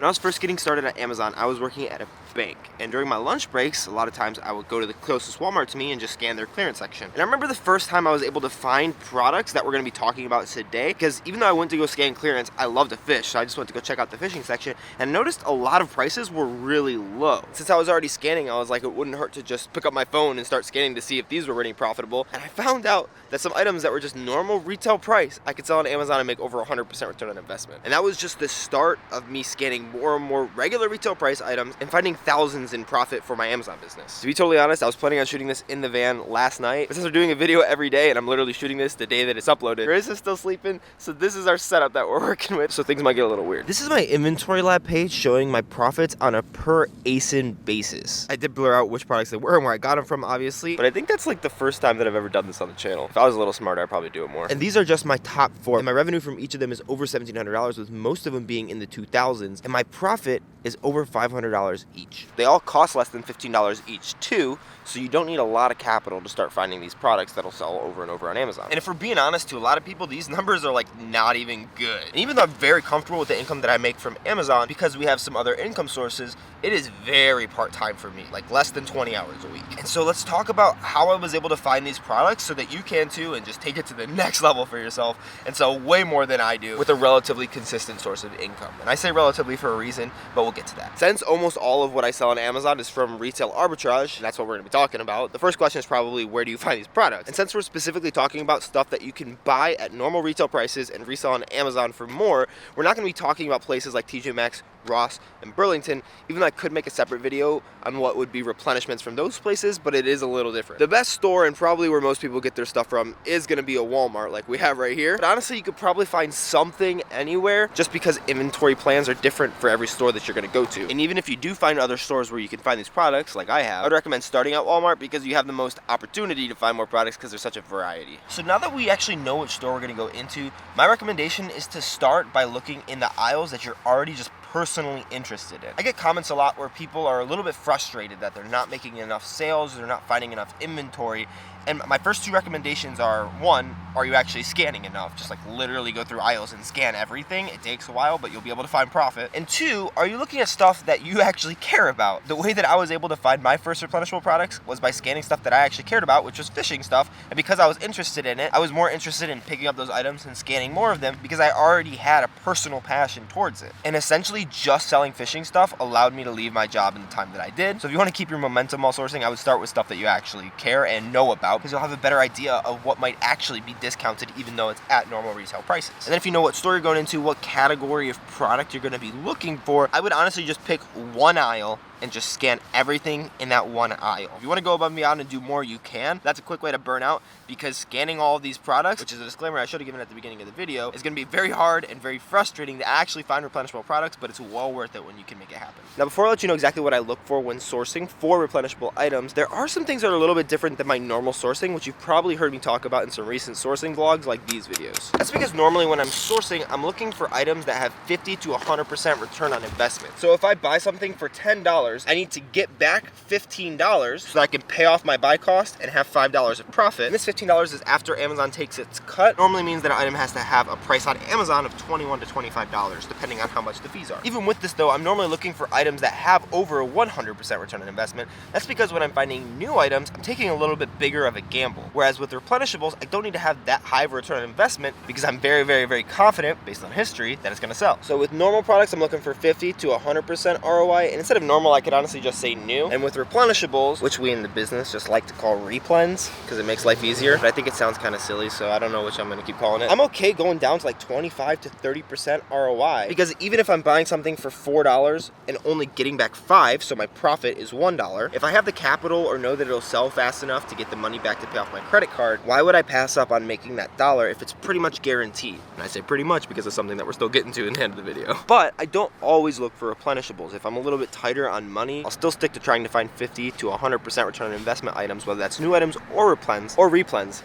When I was first getting started at Amazon, I was working at a bank, and during my lunch breaks, a lot of times I would go to the closest Walmart to me and just scan their clearance section. And I remember the first time I was able to find products that we're going to be talking about today, because even though I went to go scan clearance, I love to fish, so I just went to go check out the fishing section and noticed a lot of prices were really low. Since I was already scanning, I was like, it wouldn't hurt to just pick up my phone and start scanning to see if these were really profitable, and I found out that some items that were just normal retail price, I could sell on Amazon and make over 100% return on investment. And that was just the start of me scanning more and more regular retail price items and finding thousands in profit for my Amazon business. To be totally honest, I was planning on shooting this in the van last night, but since we're doing a video every day and I'm literally shooting this the day that it's uploaded, Chris is still sleeping, so this is our setup that we're working with, so things might get a little weird. This is my inventory lab page showing my profits on a per ASIN basis. I did blur out which products they were and where I got them from, obviously, but I think that's like the first time that I've ever done this on the channel. If I was a little smarter, I'd probably do it more. And these are just my top 4, and my revenue from each of them is over $1,700, with most of them being in the 2000s, and my profit is over $500 each. They all cost less than $15 each too, so you don't need a lot of capital to start finding these products that'll sell over and over on Amazon. And if we're being honest, to a lot of people, these numbers are like not even good. And even though I'm very comfortable with the income that I make from Amazon, because we have some other income sources, it is very part-time for me, like less than 20 hours a week. And so let's talk about how I was able to find these products so that you can too, and just take it to the next level for yourself and sell way more than I do with a relatively consistent source of income. And I say relatively for a reason, but we'll get to that. Since almost all of what I sell on Amazon is from retail arbitrage, and that's what we're gonna be talking about, the first question is probably, where do you find these products? And since we're specifically talking about stuff that you can buy at normal retail prices and resell on Amazon for more, we're not gonna be talking about places like TJ Maxx, Ross, and Burlington, even though I could make a separate video on what would be replenishments from those places, but it is a little different. The best store, and probably where most people get their stuff from, is gonna be a Walmart like we have right here. But honestly, you could probably find something anywhere, just because inventory plans are different for every store that you're gonna go to. And even if you do find other stores where you can find these products, like I have, I would recommend starting at Walmart because you have the most opportunity to find more products because there's such a variety. So now that we actually know which store we're gonna go into, my recommendation is to start by looking in the aisles that you're already just personally interested in. I get comments a lot where people are a little bit frustrated that they're not making enough sales, or they're not finding enough inventory. And my first 2 recommendations are, 1, are you actually scanning enough? Just like literally go through aisles and scan everything. It takes a while, but you'll be able to find profit. And 2, are you looking at stuff that you actually care about? The way that I was able to find my first replenishable products was by scanning stuff that I actually cared about, which was fishing stuff. And because I was interested in it, I was more interested in picking up those items and scanning more of them because I already had a personal passion towards it. And essentially just selling fishing stuff allowed me to leave my job in the time that I did. So if you want to keep your momentum while sourcing, I would start with stuff that you actually care and know about, because you'll have a better idea of what might actually be discounted even though it's at normal retail prices. And then if you know what store you're going into, what category of product you're going to be looking for, I would honestly just pick one aisle and just scan everything in that one aisle. If you want to go above and beyond and do more, you can. That's a quick way to burn out, because scanning all of these products, which is a disclaimer I should have given at the beginning of the video, is going to be very hard and very frustrating to actually find replenishable products, but it's well worth it when you can make it happen. Now, before I let you know exactly what I look for when sourcing for replenishable items, there are some things that are a little bit different than my normal sourcing, which you've probably heard me talk about in some recent sourcing vlogs like these videos. That's because normally when I'm sourcing, I'm looking for items that have 50 to 100% return on investment. So if I buy something for $10, I need to get back $15 so that I can pay off my buy cost and have $5 of profit. And this $15 is after Amazon takes its cut. Normally means that an item has to have a price on Amazon of $21 to $25, depending on how much the fees are. Even with this though, I'm normally looking for items that have over 100% return on investment. That's because when I'm finding new items, I'm taking a little bit bigger of a gamble. Whereas with replenishables, I don't need to have that high of a return on investment because I'm very confident, based on history, that it's gonna sell. So with normal products, I'm looking for 50 to 100% ROI, and instead of normal, I could honestly just say new. And with replenishables, which we in the business just like to call replens because it makes life easier, but I think it sounds kind of silly, so I don't know which I'm gonna keep calling it. I'm okay going down to like 25 to 30% ROI, because even if I'm buying something for $4 and only getting back $5, so my profit is $1, if I have the capital or know that it'll sell fast enough to get the money back to pay off my credit card, why would I pass up on making that dollar if it's pretty much guaranteed? And I say pretty much because it's something that we're still getting to in the end of the video. But I don't always look for replenishables. If I'm a little bit tighter on money, I'll still stick to trying to find 50 to 100% return on investment items, whether that's new items or replens.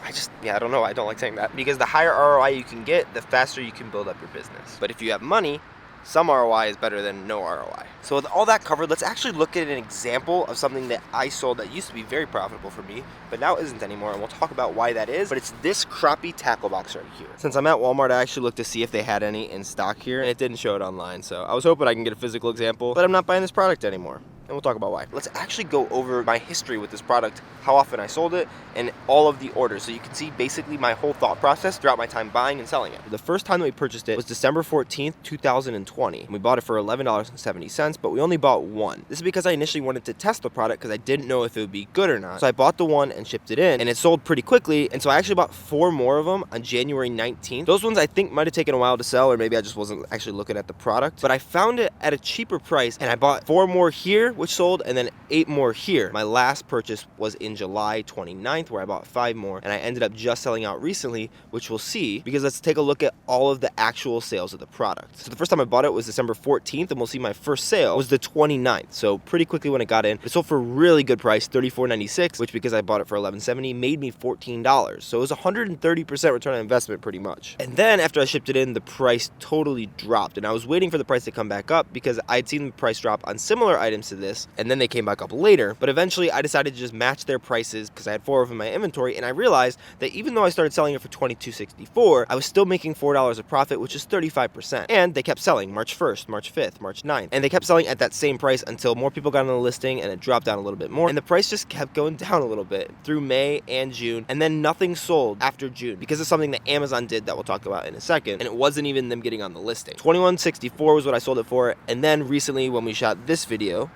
I don't know, I don't like saying that, because the higher ROI you can get, the faster you can build up your business. But if you have money, some ROI is better than no ROI. So with all that covered, let's actually look at an example of something that I sold that used to be very profitable for me, but now isn't anymore, and we'll talk about why that is. But it's this crappie tackle box right here. Since I'm at Walmart, I actually looked to see if they had any in stock here, and it didn't show it online, so I was hoping I can get a physical example, but I'm not buying this product anymore. And we'll talk about why. Let's actually go over my history with this product, how often I sold it, and all of the orders. So you can see basically my whole thought process throughout my time buying and selling it. The first time that we purchased it was December 14th, 2020. And we bought it for $11.70, but we only bought one. This is because I initially wanted to test the product because I didn't know if it would be good or not. So I bought the one and shipped it in, and it sold pretty quickly. And so I actually bought 4 more of them on January 19th. Those ones I think might have taken a while to sell, or maybe I just wasn't actually looking at the product. But I found it at a cheaper price, and I bought 4 more here, which sold, and then 8 more here. My last purchase was in July 29th, where I bought 5 more, and I ended up just selling out recently, which we'll see, because let's take a look at all of the actual sales of the product. So the first time I bought it was December 14th, and we'll see my first sale was the 29th, so pretty quickly when it got in. It sold for a really good price, $34.96, which because I bought it for $11.70 made me $14. So it was 130% return on investment pretty much. And then after I shipped it in, the price totally dropped, and I was waiting for the price to come back up because I'd seen the price drop on similar items to this, and then they came back up later. But eventually I decided to just match their prices because I had 4 of them in my inventory, and I realized that even though I started selling it for $22.64, I was still making $4 of profit, which is 35%. And they kept selling March 1st, March 5th, March 9th, and they kept selling at that same price until more people got on the listing and it dropped down a little bit more, and the price just kept going down a little bit through May and June, and then nothing sold after June because of something that Amazon did that we'll talk about in a second, and it wasn't even them getting on the listing. $21.64 was what I sold it for, and then recently when we shot this video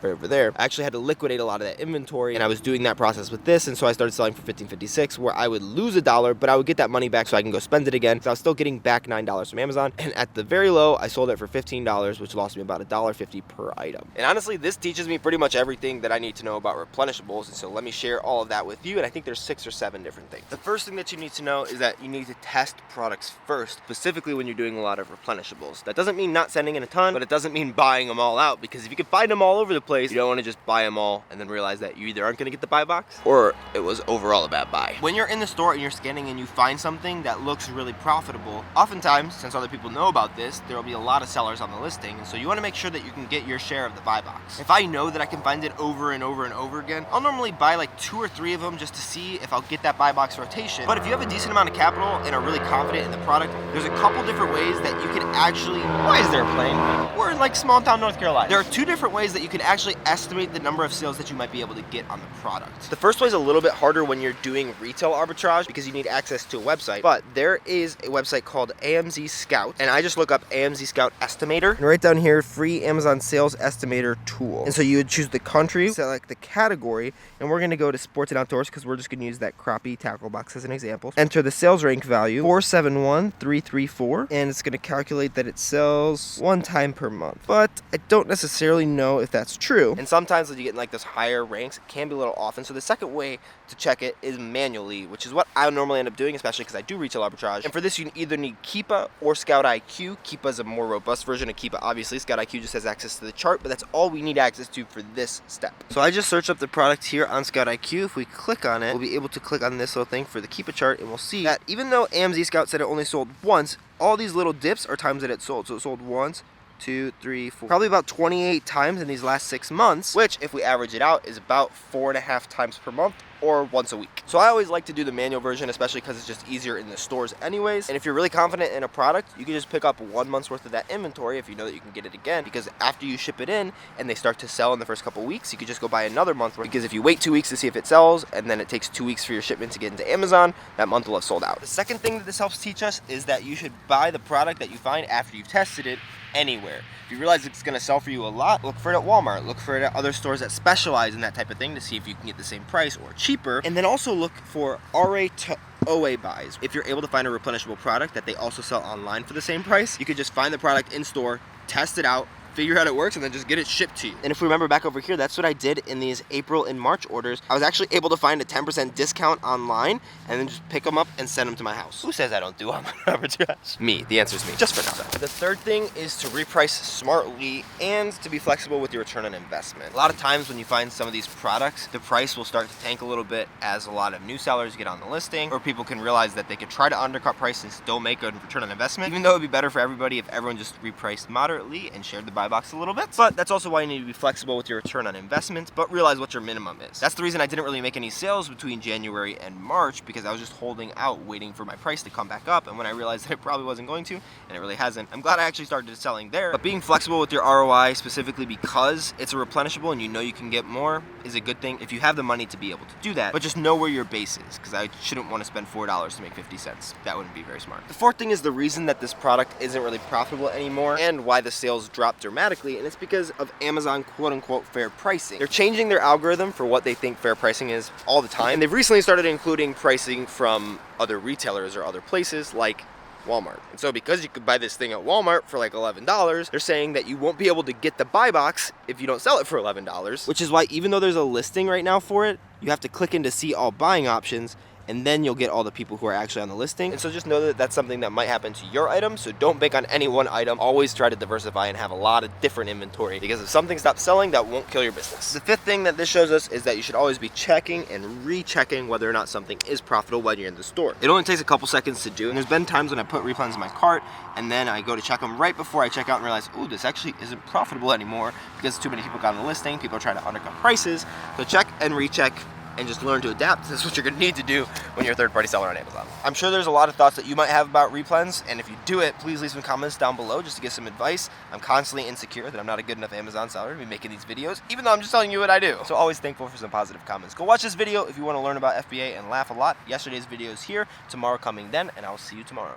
over there, I actually had to liquidate a lot of that inventory, and I was doing that process with this, and so I started selling for $15.56, where I would lose $1, but I would get that money back so I can go spend it again. So I was still getting back $9 from Amazon, and at the very low, I sold it for $15, which lost me about $1.50 per item. And honestly, this teaches me pretty much everything that I need to know about replenishables, and so let me share all of that with you, and I think there's 6 or 7 different things. The first thing that you need to know is that you need to test products first, specifically when you're doing a lot of replenishables. That doesn't mean not sending in a ton, but it doesn't mean buying them all out, because if you can find them all over the place, you don't want to just buy them all and then realize that you either aren't going to get the buy box or it was overall a bad buy. When you're in the store and you're scanning and you find something that looks really profitable, oftentimes, since other people know about this, there will be a lot of sellers on the listing, and so you want to make sure that you can get your share of the buy box. If I know that I can find it over and over and over again, I'll normally buy like 2 or 3 of them just to see if I'll get that buy box rotation. But if you have a decent amount of capital and are really confident in the product, there's a couple different ways that you can actually... Why is there a plane? We're in like small town North Carolina. There are 2 different ways that you can actually estimate the number of sales that you might be able to get on the product. The first way is a little bit harder when you're doing retail arbitrage because you need access to a website, but there is a website called AMZ Scout, and I just look up AMZ Scout Estimator, and right down here, free Amazon Sales Estimator tool. And so you would choose the country, select the category, and we're gonna go to sports and outdoors because we're just gonna use that crappie tackle box as an example. Enter the sales rank value, 471334, and it's gonna calculate that it sells 1 time per month. But I don't necessarily know if that's true, and sometimes when you get in like those higher ranks, it can be a little off. And so the second way to check it is manually, which is what I normally end up doing, especially because I do retail arbitrage. And for this, you either need Keepa or Scout IQ. Keepa is a more robust version of Keepa, obviously. Scout IQ just has access to the chart, but that's all we need access to for this step. So I just searched up the product here on Scout IQ. If we click on it, we'll be able to click on this little thing for the Keepa chart, and we'll see that even though AMZ Scout said it only sold once, all these little dips are times that it sold. So it sold once, 2, 3, 4, probably about 28 times in these last 6 months, which if we average it out is about 4.5 times per month or once a week. So I always like to do the manual version, especially because it's just easier in the stores anyways. And if you're really confident in a product, you can just pick up 1 month's worth of that inventory if you know that you can get it again, because after you ship it in and they start to sell in the first couple weeks, you could just go buy another month worth, because if you wait 2 weeks to see if it sells and then it takes 2 weeks for your shipment to get into Amazon, that month will have sold out. The second thing that this helps teach us is that you should buy the product that you find after you've tested it anywhere. If you realize it's going to sell for you a lot, look for it at Walmart, look for it at other stores that specialize in that type of thing to see if you can get the same price or cheaper. And then also look for RA to OA buys. If you're able to find a replenishable product that they also sell online for the same price, you could just find the product in store, test it out, figure out it works, and then just get it shipped to you. And if we remember back over here, that's what I did in these April and March orders. I was actually able to find a 10% discount online and then just pick them up and send them to my house. Who says I don't do online arbitrage? Me. The answer is me, just for now. The third thing is to reprice smartly and to be flexible with your return on investment. A lot of times when you find some of these products, the price will start to tank a little bit as a lot of new sellers get on the listing, or people can realize that they could try to undercut price and still make a return on investment, even though it'd be better for everybody if everyone just repriced moderately and shared the buy box a little bit. But that's also why you need to be flexible with your return on investment, but realize what your minimum is. That's the reason I didn't really make any sales between January and March, because I was just holding out, waiting for my price to come back up, and when I realized that it probably wasn't going to, and it really hasn't, I'm glad I actually started selling there. But being flexible with your ROI, specifically because it's a replenishable and you know you can get more, is a good thing if you have the money to be able to do that. But just know where your base is, because I shouldn't want to spend $4 to make 50 cents. That wouldn't be very smart. The fourth thing is the reason that this product isn't really profitable anymore and why the sales dropped dramatically, and it's because of Amazon quote-unquote fair pricing. They're changing their algorithm for what they think fair pricing is all the time, and they've recently started including pricing from other retailers or other places like Walmart. And so because you could buy this thing at Walmart for like $11, they're saying that you won't be able to get the buy box if you don't sell it for $11, which is why even though there's a listing right now for it, you have to click in to see all buying options, and then you'll get all the people who are actually on the listing. And so just know that that's something that might happen to your item, so don't bank on any one item. Always try to diversify and have a lot of different inventory, because if something stops selling, that won't kill your business. The fifth thing that this shows us is that you should always be checking and rechecking whether or not something is profitable when you're in the store. It only takes a couple seconds to do, and there's been times when I put Replens in my cart, and then I go to check them right before I check out and realize, ooh, this actually isn't profitable anymore because too many people got on the listing, people are trying to undercut prices. So check and recheck, and just learn to adapt. That's what you're gonna need to do when you're a third-party seller on Amazon. I'm sure there's a lot of thoughts that you might have about Replens, and if you do it, please leave some comments down below just to get some advice. I'm constantly insecure that I'm not a good enough Amazon seller to be making these videos, even though I'm just telling you what I do. So always thankful for some positive comments. Go watch this video if you wanna learn about FBA and laugh a lot. Yesterday's video is here, tomorrow coming then, and I will see you tomorrow.